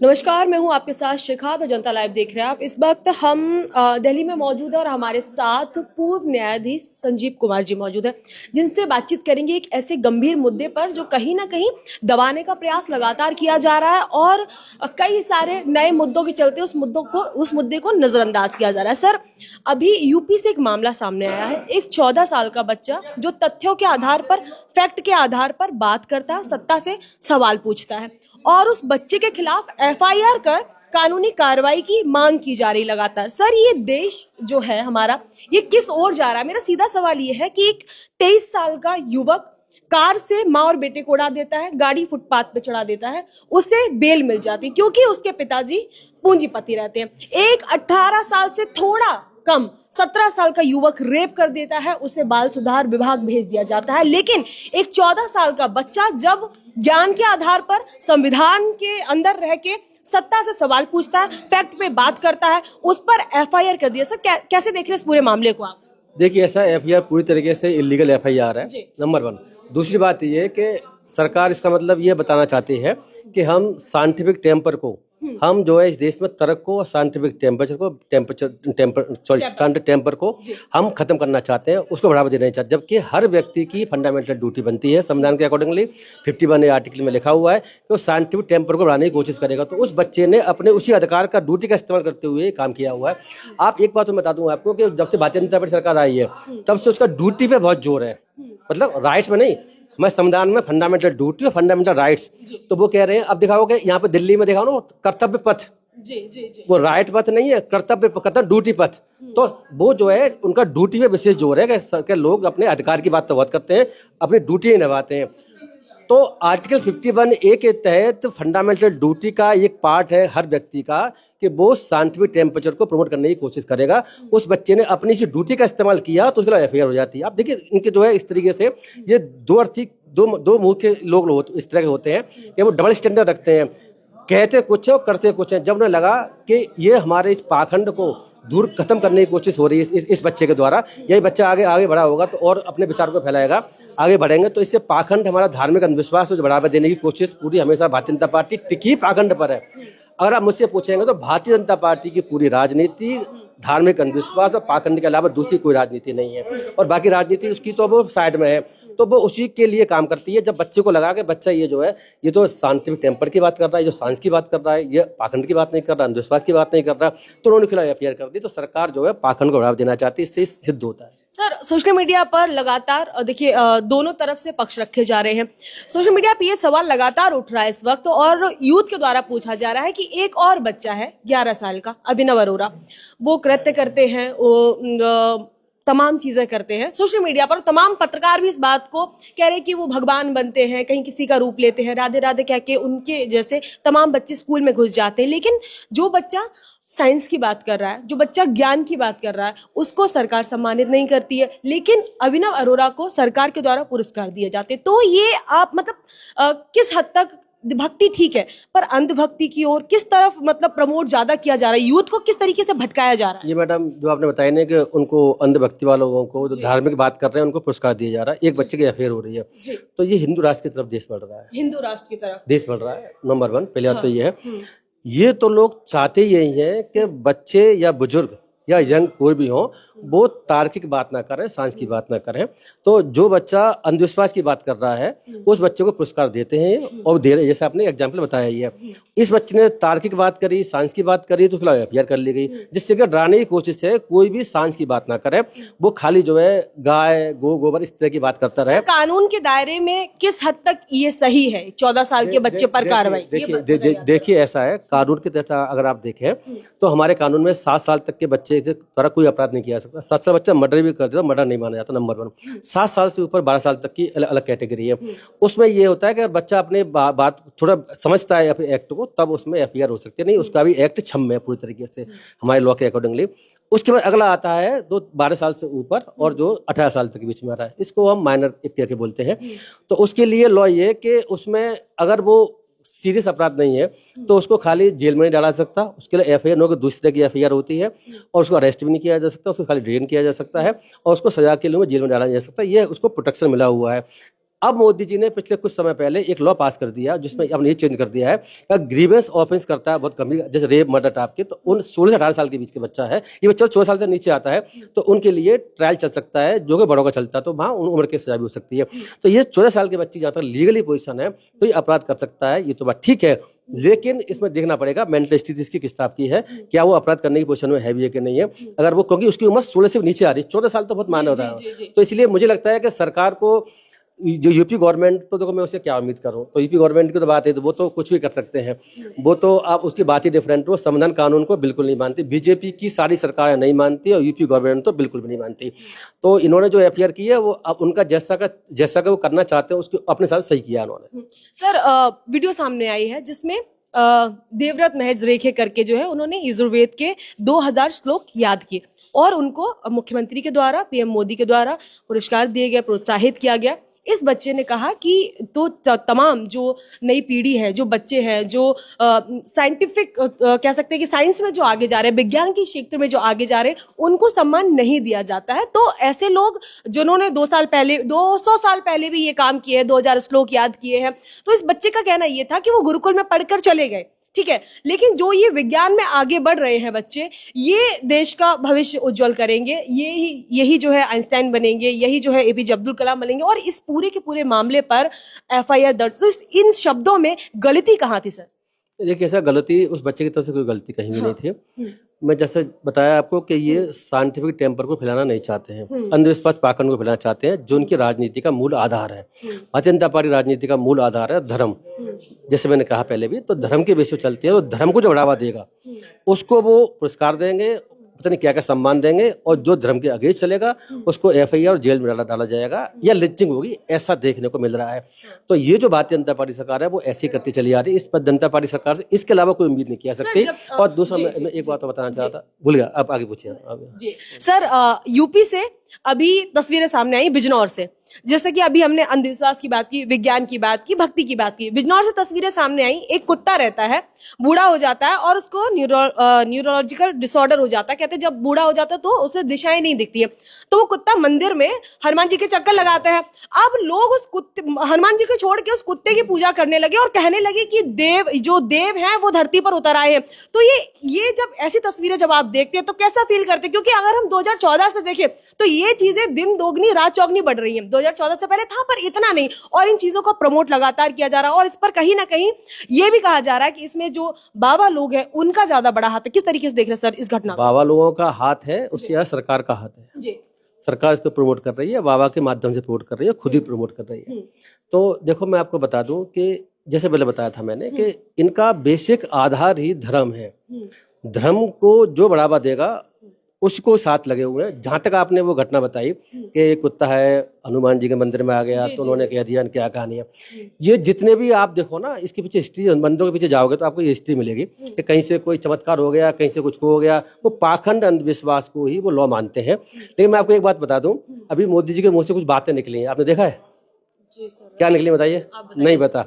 नमस्कार, मैं हूं आपके साथ शिखा। तो जनता लाइव देख रहे हैं आप। इस वक्त हम दिल्ली में मौजूद हैं और हमारे साथ पूर्व न्यायाधीश संजीव कुमार जी मौजूद हैं, जिनसे बातचीत करेंगे एक ऐसे गंभीर मुद्दे पर जो कहीं ना कहीं दबाने का प्रयास लगातार किया जा रहा है और कई सारे नए मुद्दों के चलते उस मुद्दे को नजरअंदाज किया जा रहा है। सर, अभी यूपी से एक मामला सामने आया है। एक 14 साल का बच्चा जो तथ्यों के आधार पर, फैक्ट के आधार पर बात करता है, सत्ता से सवाल पूछता है और उस बच्चे के खिलाफ एफआईआर कर कानूनी कार्रवाई की मांग की जा रही लगातार। सर, ये देश जो है हमारा, ये किस ओर जा रहा है? मेरा सीधा सवाल ये है कि एक 23 साल का युवक कार से माँ और बेटे को उड़ा देता है, गाड़ी फुटपाथ पे चढ़ा देता है, उसे बेल मिल जाती है क्योंकि उसके पिताजी पूंजीपति रहते हैं। एक 18 साल से थोड़ा कम 17 साल का युवक रेप कर देता है, उसे बाल सुधार विभाग भेज दिया जाता है। लेकिन एक 14 साल का बच्चा जब ज्ञान के आधार पर संविधान के अंदर रह के सत्ता से सवाल पूछता है, फैक्ट पे बात करता है, उस पर एफआईआर कर दिया। सर, कैसे देख रहे हैं इस पूरे मामले को आप? देखिए, ऐसा एफआईआर पूरी तरीके से इलीगल एफआईआर है, नंबर 1। दूसरी बात ये है कि सरकार इसका मतलब ये बताना चाहती है कि हम साइंटिफिक टेम्पर को, हम जो है इस देश में तर्क को और साइंटिफिक टेम्पर को हम खत्म करना चाहते हैं, उसको बढ़ावा देना चाहते हैं। जबकि हर व्यक्ति की फंडामेंटल ड्यूटी बनती है संविधान के अकॉर्डिंगली 51 आर्टिकल में लिखा हुआ है कि वो साइंटिफिक टेम्पर को बढ़ाने की कोशिश करेगा। तो उस बच्चे ने अपने उसी अधिकार का, ड्यूटी का इस्तेमाल करते हुए काम किया हुआ है। आप एक बात मैं बता दूं आपको कि जब से भारतीय जनता पार्टी सरकार आई है तब से उसका ड्यूटी पे बहुत जोर है, मतलब राइट्स में नहीं, मैं संविधान में फंडामेंटल ड्यूटी और फंडामेंटल राइट्स, तो वो कह रहे हैं। अब दिखाओगे यहाँ पे दिल्ली में दिखाओ ना, कर्तव्य पथ, जी। वो राइट पथ नहीं है, कर्तव्य ड्यूटी पथ। तो वो जो है उनका ड्यूटी पे विशेष जोर है कि लोग अपने अधिकार की बात तो बहुत करते हैं, अपनी ड्यूटी नहीं निभाते हैं। तो आर्टिकल 51A के तहत फंडामेंटल ड्यूटी का एक पार्ट है हर व्यक्ति का कि वो साइंटिफिक टेम्परेचर को प्रमोट करने की कोशिश करेगा। उस बच्चे ने अपनी इसी ड्यूटी का इस्तेमाल किया तो उसके लिए एफआईआर हो जाती है। आप देखिए, इनके जो है इस तरीके से ये दो मुंह के लोग इस तरह के होते हैं कि वो डबल स्टैंडर्ड रखते हैं, कहते कुछ है और करते कुछ है। जब उन्हें लगा कि ये हमारे इस पाखंड को दूर खत्म करने की कोशिश हो रही है इस बच्चे के द्वारा, यही बच्चा आगे बढ़ा होगा तो और अपने विचार को फैलाएगा, आगे बढ़ेंगे, तो इससे पाखंड, हमारा धार्मिक अंधविश्वास को बढ़ावा देने की कोशिश पूरी हमेशा भारतीय जनता पार्टी टिकी पाखंड पर है। अगर आप मुझसे पूछेंगे तो भारतीय जनता पार्टी की पूरी राजनीति धार्मिक अंधविश्वास और पाखंड के अलावा दूसरी कोई राजनीति नहीं है, और बाकी राजनीति उसकी तो वो साइड में है, तो वो उसी के लिए काम करती है। जब बच्चे को लगा कि बच्चा ये जो है, ये तो साइंटिफिक टेम्पर की बात कर रहा है, जो साइंस की बात कर रहा है, ये पाखंड की बात नहीं कर रहा, अंधविश्वास की बात नहीं कर रहा, तो उन्होंने खिलाफ एफआईआर कर दी। तो सरकार जो है पाखंड को बढ़ावा देना चाहती है, इससे सिद्ध होता है। सर, सोशल मीडिया पर लगातार देखिए दोनों तरफ से पक्ष रखे जा रहे हैं। सोशल मीडिया पे ये सवाल लगातार उठ रहा है इस वक्त और यूथ के द्वारा पूछा जा रहा है कि एक और बच्चा है 11 साल का अभिनव अरोरा, वो कृत्य करते हैं, वो तमाम चीजें करते हैं सोशल मीडिया पर। तमाम पत्रकार भी इस बात को कह रहे हैं कि वो भगवान बनते हैं, कहीं किसी का रूप लेते हैं, राधे राधे कह के उनके जैसे तमाम बच्चे स्कूल में घुस जाते हैं। लेकिन जो बच्चा साइंस की बात कर रहा है, जो बच्चा ज्ञान की बात कर रहा है, उसको सरकार सम्मानित नहीं करती है, लेकिन अभिनव अरोरा को सरकार के द्वारा पुरस्कार दिए जाते हैं। तो ये आप मतलब किस हद तक भक्ति ठीक है, पर अंधभक्ति की ओर किस तरफ मतलब प्रमोट ज्यादा किया जा रहा है, यूथ को किस तरीके से भटकाया जा रहा है? ये मैडम जो आपने बताया ना कि उनको अंधभक्ति वालों लोगों को, जो धार्मिक बात कर रहे हैं, उनको पुरस्कार दिया जा रहा है, एक बच्चे की एफआईआर हो रही है, तो ये हिंदू राष्ट्र की तरफ देश बढ़ रहा है, हिंदू राष्ट्र की तरफ देश बढ़ रहा है। नंबर 1 पहले बात तो ये है, ये तो लोग चाहते यही है कि बच्चे या बुजुर्ग या यंग कोई भी हो, वो तार्किक बात ना करें, साइंस की बात ना करें। तो जो बच्चा अंधविश्वास की बात कर रहा है उस बच्चे को पुरस्कार देते हैं और दे रहे, जैसे आपने एग्जाम्पल बताया ही है। इस बच्चे ने तार्किक बात करी, साइंस की बात करी, तो खिलाफ एफआईआर कर ली गई, जिससे कि डराने की कोशिश है कोई भी साइंस की बात ना करे, वो खाली जो है गाय गोबर इस तरह की बात करता रहे। कानून के दायरे में किस हद तक ये सही है 14 साल के बच्चे पर कार्रवाई? देखिए ऐसा है, कानून के तहत अगर आप देखें तो हमारे कानून में 7 साल तक के बच्चे द्वारा कोई अपराध नहीं किया जा सकता। 7 साल बच्चा मर्डर भी कर देता, मर्डर नहीं माना जाता, नंबर 1। 7 साल से ऊपर 12 साल तक की अलग कैटेगरी है। उसमें ये होता है कि अगर बच्चा अपने बात थोड़ा समझता है अपने एक्ट को, तब उसमें एफआईआर हो सकती है, नहीं उसका भी एक्ट छम है पूरी तरीके से हमारे लॉ के अकॉर्डिंगली। उसके बाद अगला आता है 12 साल से ऊपर और जो 18 साल तक के बीच में आ रहा है, इसको हम माइनर एक्ट के बोलते हैं। तो उसके लिए लॉ ये कि उसमें अगर वो सीरियस अपराध नहीं है तो उसको खाली जेल में नहीं डाला सकता, उसके लिए एफआईआर नो, दूसरी तरह की एफआईआर होती है, और उसको अरेस्ट भी नहीं किया जा सकता, उसको खाली डिटेन किया जा सकता है और उसको सजा के लिए जेल में डाला जा सकता है। ये उसको प्रोटेक्शन मिला हुआ है। अब मोदी जी ने पिछले कुछ समय पहले एक लॉ पास कर दिया जिसमें अब ये चेंज कर दिया है कि ग्रीवेंस ऑफेंस करता है बहुत गंभीर, जैसे रेप मर्डर टाइप के, तो उन 16 से 18 साल के बीच के बच्चा है, ये बच्चा 14 साल से नीचे आता है तो उनके लिए ट्रायल चल सकता है, जो कि बड़ों का चलता है तो वहाँ उन उम्र की सजा भी हो सकती है। तो ये 14 साल के बच्ची जहाँ तक लीगली पोजीशन है तो ये अपराध कर सकता है, ये तो बात ठीक है, लेकिन इसमें देखना पड़ेगा मेंटल स्थिति इसकी किस टाइप की है, क्या वो अपराध करने की पोजीशन में है भी है कि नहीं है। अगर वो, क्योंकि उसकी उम्र 16 से नीचे आ रही है, 14 साल तो बहुत मान्य होता है, तो इसलिए मुझे लगता है कि सरकार को, जो यूपी गवर्नमेंट, तो देखो मैं उससे क्या उम्मीद करूं, तो यूपी गवर्नमेंट की तो बात है तो वो तो कुछ भी कर सकते हैं, वो तो आप उसकी बात ही डिफरेंट हो, संविधान कानून को बिल्कुल नहीं मानती, बीजेपी की सारी सरकारें नहीं मानती और यूपी गवर्नमेंट तो बिल्कुल भी नहीं मानती। तो इन्होंने जो एफआईआर की है वो अब उनका जैसा का वो करना चाहते हैं उसको अपने साथ सही किया उन्होंने। सर वीडियो सामने आई है जिसमें देवव्रत महज रेखे करके जो है उन्होंने यजुर्वेद के 2000 श्लोक याद किए और उनको मुख्यमंत्री के द्वारा, पीएम मोदी के द्वारा पुरस्कार दिए गए, प्रोत्साहित किया गया। इस बच्चे ने कहा कि तो तमाम जो नई पीढ़ी है, जो बच्चे हैं, जो साइंटिफिक कह सकते हैं कि साइंस में जो आगे जा रहे हैं, विज्ञान के क्षेत्र में जो आगे जा रहे हैं, उनको सम्मान नहीं दिया जाता है। तो ऐसे लोग जिन्होंने 200 साल पहले भी ये काम किए हैं, 2000 श्लोक याद किए हैं, तो इस बच्चे का कहना ये था कि वो गुरुकुल में पढ़कर चले गए, ठीक है, लेकिन जो ये विज्ञान में आगे बढ़ रहे हैं बच्चे, ये देश का भविष्य उज्जवल करेंगे, यही जो है आइंस्टाइन बनेंगे, यही जो है एपीजे अब्दुल कलाम बनेंगे। और इस पूरे के पूरे मामले पर एफआईआर दर्ज, तो इन शब्दों में गलती कहाँ थी सर? देखिए, ऐसा गलती उस बच्चे की तरफ से कोई गलती कहीं भी नहीं थी। मैं जैसे बताया आपको कि ये साइंटिफिक टेम्पर को फैलाना नहीं चाहते हैं, अंधविश्वास पाखंड को फैलाना चाहते हैं, जो उनकी राजनीति का मूल आधार है। भारतीय जनता पार्टी राजनीति का मूल आधार है धर्म, जैसे मैंने कहा पहले भी, तो धर्म के बेस पे चलती है। तो धर्म को जो बढ़ावा देगा उसको वो पुरस्कार देंगे, पता नहीं क्या क्या सम्मान देंगे, और जो धर्म के अगेंस्ट चलेगा उसको एफआईआर और जेल में डाला जाएगा या लिंचिंग होगी, ऐसा देखने को मिल रहा है। तो ये जो भारतीय जनता पार्टी सरकार है वो ऐसी करती चली आ रही है। इस पर जनता पार्टी सरकार से इसके अलावा कोई उम्मीद नहीं किया सकती। और दूसरा मैं एक बात बताना चाहता, भूल गया, आप आगे पूछिए। सर यूपी से अभी तस्वीरें सामने आई बिजनौर से, जैसे कि अभी हमने अंधविश्वास की बात की, विज्ञान की बात की, भक्ति की बात की, बिजनौर से तस्वीरें सामने आई। एक कुत्ता रहता है, बूढ़ा हो जाता है और उसको न्यूरोलॉजिकल डिसऑर्डर हो जाता है। कहते हैं जब बूढ़ा हो जाता है तो उसे दिशाएं नहीं दिखती है, तो वो कुत्ता मंदिर में हनुमान जी के चक्कर लगाता है। अब लोग उस कुत्ते, हनुमान जी को छोड़ के उस कुत्ते की पूजा करने लगे और कहने लगे कि जो देव हैं वो धरती पर उतर आए हैं। तो ये जब ऐसी तस्वीरें जब आप देखते हैं तो कैसा फील करते हैं? क्योंकि अगर हम 2014 से देखें तो ये चीजें दिन दोगुनी रात चौगुनी बढ़ रही हैं। 2014 से पहले था पर इतना नहीं, और इन चीजों को प्रमोट लगातार किया जा रहा है। और इस पर कहीं ना कहीं ये भी कहा जा रहा है कि इसमें जो बाबा लोग हैं उनका ज्यादा बड़ा हाथ है। किस तरीके से देख रहे हैं सर इस घटना? बाबा लोगों का हाथ है, उससे ज्यादा सरकार का हाथ है जी। सरकार इसको प्रमोट कर रही है, बाबा के माध्यम से प्रमोट कर रही है, खुद ही प्रमोट कर रही है। तो देखो, मैं आपको बता दूं कि जैसे पहले बताया था मैंने कि इनका बेसिक आधार ही धर्म है। धर्म को जो बढ़ावा देगा उसको साथ लगे हुए हैं। जहां तक आपने वो घटना बताई कि एक कुत्ता है हनुमान जी के मंदिर में आ गया, तो उन्होंने कह दिया क्या कहानी है। ये जितने भी आप देखो ना, इसके पीछे हिस्ट्री, मंदिरों के पीछे जाओगे तो आपको ये हिस्ट्री मिलेगी कि कहीं से कोई चमत्कार हो गया, कहीं से कुछ हो गया। वो पाखंड अंधविश्वास को ही वो लॉ मानते हैं। लेकिन मैं आपको एक बात बता दूं, अभी मोदी जी के मुंह से कुछ बातें निकली हैं, आपने देखा है? जी सर। क्या निकली बताइए? नहीं बता।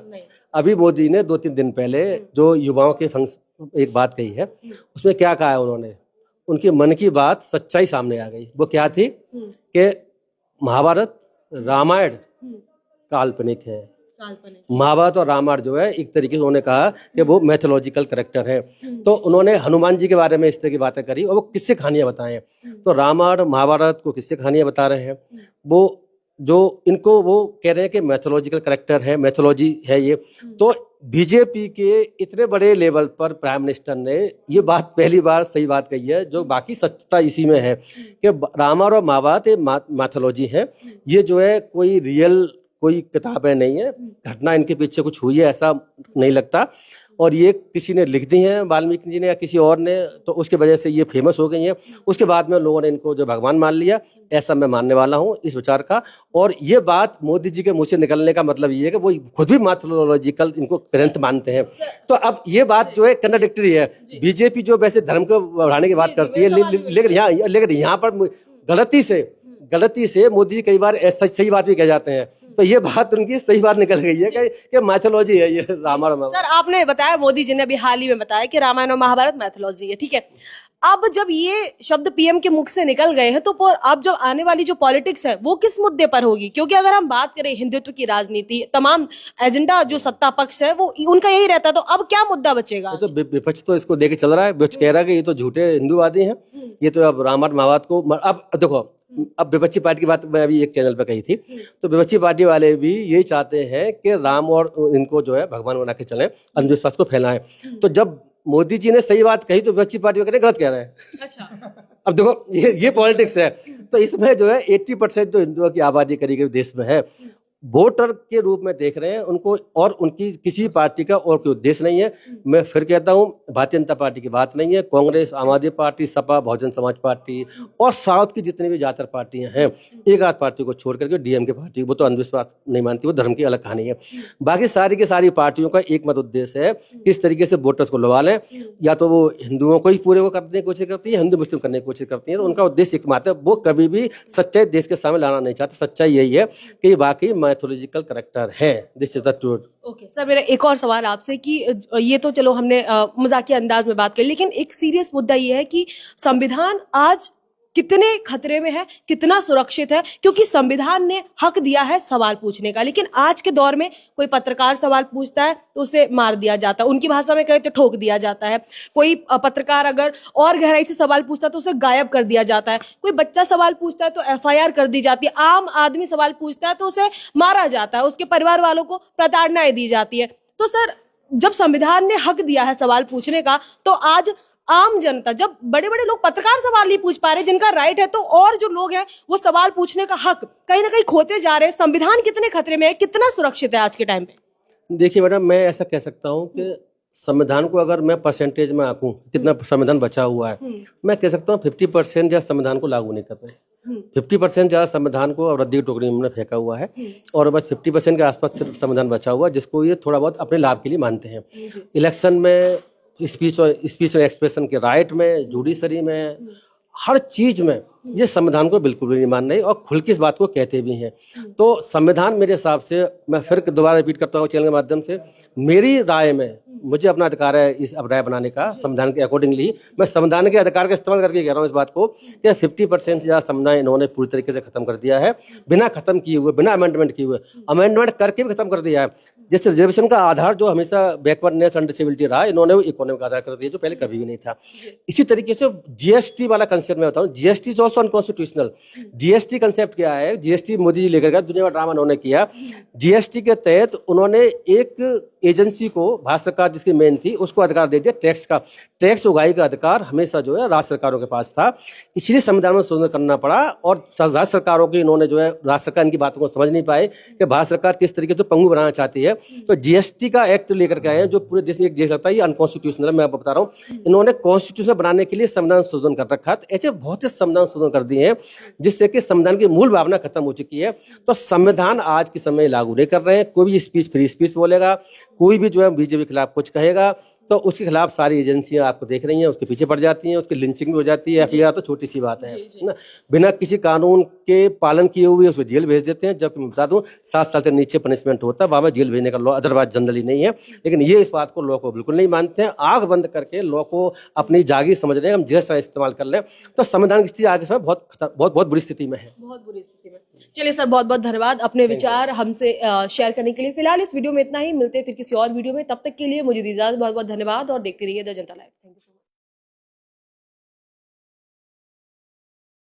अभी मोदी ने 2-3 दिन पहले जो युवाओं के फंक्शन एक बात कही है, उसमें क्या कहा है उन्होंने? उनकी मन की बात सच्चाई सामने आ गई। वो क्या थी कि महाभारत रामायण काल्पनिक है। महाभारत और रामायण जो है एक तरीके से उन्होंने कहा कि वो मैथोलॉजिकल कैरेक्टर है। तो उन्होंने हनुमान जी के बारे में इस तरह की बातें करी और वो किससे कहानियां बताएं। तो रामायण महाभारत को किससे कहानियां बता रहे हैं? वो जो इनको वो कह रहे हैं कि मैथोलॉजिकल कैरेक्टर है, मैथोलॉजी है ये। तो बीजेपी के इतने बड़े लेवल पर प्राइम मिनिस्टर ने ये बात पहली बार सही बात कही है, जो बाकी सच्चा इसी में है कि रामायण और महाभारत मैथोलॉजी है। ये जो है कोई रियल कोई किताबें नहीं है, घटना इनके पीछे कुछ हुई है ऐसा नहीं लगता। और ये किसी ने लिख दी है, वाल्मीकि जी ने या किसी और ने, तो उसके वजह से ये फेमस हो गई हैं। उसके बाद में लोगों ने इनको जो भगवान मान लिया, ऐसा मैं मानने वाला हूँ इस विचार का। और ये बात मोदी जी के मुंह से निकलने का मतलब ये है कि वो खुद भी मैथोलॉजिकल इनको ग्रंथ मानते हैं। तो अब ये बात जो है कंट्राडिक्टरी है। बीजेपी जो वैसे धर्म को बढ़ाने की बात करती है, लेकिन यहाँ पर गलती से मोदी जी कई बार सही बात भी कह जाते हैं। तो ये बात उनकी सही बात निकल गई है कि मैथोलॉजी है ये रामायण। सर आपने बताया, मोदी जी ने अभी हाल ही में बताया कि रामायण और महाभारत मैथोलॉजी है, ठीक है। अब जब ये शब्द पीएम के मुख से निकल गए हैं तो अब जब आने वाली जो पॉलिटिक्स है वो किस मुद्दे पर होगी? क्योंकि अगर हम बात करें हिंदुत्व की राजनीति, तमाम एजेंडा जो सत्ता पक्ष है वो उनका यही रहता है, तो अब क्या मुद्दा बचेगा? ये तो विपक्ष तो इसको लेके चल रहा है, विपक्ष कह रहा है कि ये तो झूठे हिंदूवादी हैं, ये तो अब रामायण महाभारत को अब देखो, अब विपक्षी पार्टी की बात मैं अभी एक चैनल पे कही थी, तो विपक्षी पार्टी वाले भी यही चाहते हैं कि राम और इनको जो है भगवान बना के चलें, अंधविश्वास को फैलाएं। तो जब मोदी जी ने सही बात कही तो विपक्षी पार्टी वाले गलत कह रहे हैं। अच्छा। अब देखो ये पॉलिटिक्स है, तो इसमें जो है 80% जो हिंदुओं की आबादी करीब देश में है, वोटर के रूप में देख रहे हैं उनको, और उनकी किसी पार्टी का और कोई उद्देश्य नहीं है। मैं फिर कहता हूं, भारतीय जनता पार्टी की बात नहीं है, कांग्रेस, आम आदमी पार्टी, सपा, बहुजन समाज पार्टी और साउथ की जितनी भी ज्यादातर पार्टियां हैं, एक आध पार्टी को छोड़ करके डीएमके पार्टी, वो तो अंधविश्वास नहीं मानती, वो धर्म की अलग कहानी है। बाकी सारी की सारी पार्टियों का एक मत उद्देश्य है किस तरीके से वोटर्स को लुभा लें, या तो वो हिंदुओं को ही पूरे को करने की कोशिश करती है, हिंदू मुस्लिम करने की कोशिश करती है। तो उनका उद्देश्य एकमात्र है, वो कभी भी सच्चाई देश के सामने लाना नहीं चाहते। सच्चाई यही है कि वाकई मैथोलॉजिकल करेक्टर है, this is the truth. Okay sir, मेरा एक और सवाल आपसे कि ये तो चलो हमने मजाकिया अंदाज में बात करी, लेकिन एक सीरियस मुद्दा ये है कि संविधान आज कितने खतरे में है, कितना सुरक्षित है? क्योंकि संविधान ने हक दिया है सवाल पूछने का, लेकिन आज के दौर में कोई पत्रकार सवाल पूछता है तो उसे मार दिया जाता है, उनकी भाषा में कहे तो ठोक दिया जाता है। कोई पत्रकार अगर और गहराई से सवाल पूछता है तो उसे गायब कर दिया जाता है। कोई बच्चा सवाल पूछता है तो एफआईआर कर दी जाती है। आम आदमी सवाल पूछता है तो उसे मारा जाता है, उसके परिवार वालों को प्रताड़नाएं दी जाती है। तो सर, जब संविधान ने हक दिया है सवाल पूछने का, तो आज आम जनता, जब बड़े बड़े लोग पत्रकार सवाल नहीं पूछ पा रहे जिनका राइट है, तो और जो लोग हैं वो सवाल पूछने का हक कहीं ना कहीं खोते जा रहे हैं। संविधान कितने खतरे में है, कितना सुरक्षित है आज के टाइम पे? देखिए मैडम, मैं ऐसा कह सकता हूँ कि संविधान को अगर मैं परसेंटेज में आंकूं कितना संविधान बचा हुआ है, मैं कह सकता हूँ 50% ज्यादा संविधान को लागू नहीं कर रहे। 50% ज्यादा संविधान को रद्दी की टोकरी में फेंका हुआ है, और बस 50% के आसपास सिर्फ संविधान बचा हुआ है, जिसको ये थोड़ा बहुत अपने लाभ के लिए मानते हैं। इलेक्शन में, स्पीच और एक्सप्रेशन के राइट में, जुडिशरी में, हर चीज में ये संविधान को बिल्कुल भी नहीं मान रही, और खुल के इस बात को कहते भी हैं। तो संविधान मेरे हिसाब से, मैं फिर दोबारा रिपीट करता हूँ चैनल के माध्यम से, मेरी राय में, मुझे अपना अधिकार है इस अब राय बनाने का संविधान के अकॉर्डिंगली, मैं संविधान के अधिकार का इस्तेमाल करके कह रहा हूँ इस बात को कि 50% से ज्यादा संविधान इन्होंने पूरी तरीके से खत्म कर दिया है, बिना खत्म किए हुए, बिना अमेंडमेंट किए हुए। अमेंडमेंट करके भी खत्म कर दिया है। जैसे रिजर्वेशन का आधार जो हमेशा बैकवर्डनेस एंड डिसेबिलिटी रहा, इन्होंने वो इकोनॉमिक आधार कर दिया, जो पहले कभी भी नहीं था। इसी तरीके से जीएसटी वाला कंसेप्ट मैं बताऊँ, GST is also unconstitutional. GST concept क्या है? जीएसटी मोदी जी लेकर गए, दुनिया का ड्रामा उन्होंने किया। जीएसटी के तहत उन्होंने एक एजेंसी को, भारत सरकार जिसकी मेन थी, उसको अधिकार दे दिया टैक्स का। टैक्स उगाही का अधिकार हमेशा जो है राज्य सरकारों के पास था, इसलिए संविधान में संशोधन करना पड़ा। और राज्य सरकारों की इन्होंने जो है, राज्य सरकार इनकी बातों को समझ नहीं पाए कि भारत सरकार किस तरीके से पंगु बनाना चाहती है। तो जीएसटी का एक्ट लेकर के आए हैं, जो पूरे देश में एक जैसा लगता है, ये अनकॉन्स्टिट्यूशनल है। मैं आपको बता रहा हूँ, इन्होंने कॉन्स्टिट्यूशन बनाने के लिए संविधान संशोधन कर रखा था। ऐसे बहुत से संविधान संशोधन कर दिए हैं जिससे कि संविधान की मूल भावना खत्म हो चुकी है। तो संविधान आज के समय लागू नहीं कर रहे हैं। कोई भी स्पीच फ्री स्पीच बोलेगा, कोई भी जो है बीजेपी के खिलाफ कुछ कहेगा, तो उसके खिलाफ सारी एजेंसियां आपको देख रही हैं, उसके पीछे पड़ जाती हैं, उसकी लिंचिंग भी हो जाती है। एफआईआर तो छोटी सी बात है ना, बिना किसी कानून के पालन किए हुए उसको जेल भेज देते हैं। जबकि मैं बता दूं, 7 साल से नीचे पनिशमेंट होता है, वहां में जेल भेजने का लॉ अदरवाइज जनरली नहीं है। लेकिन ये इस बात को लॉ को बिल्कुल नहीं मानते हैं। आंख बंद करके लॉ को अपनी जागीर समझ रहे हैं, हम जैसा इस्तेमाल कर लें। तो संविधान की स्थिति आगे समय बहुत बुरी स्थिति में है, बहुत बुरी स्थिति में। चलिए सर, बहुत बहुत धन्यवाद अपने विचार हमसे शेयर करने के लिए। फिलहाल इस वीडियो में इतना ही, मिलते हैं फिर किसी और वीडियो में। तब तक के लिए मुझे दीजिए इजाजत। बहुत बहुत धन्यवाद और देखते रहिए the Janata live. Thank you.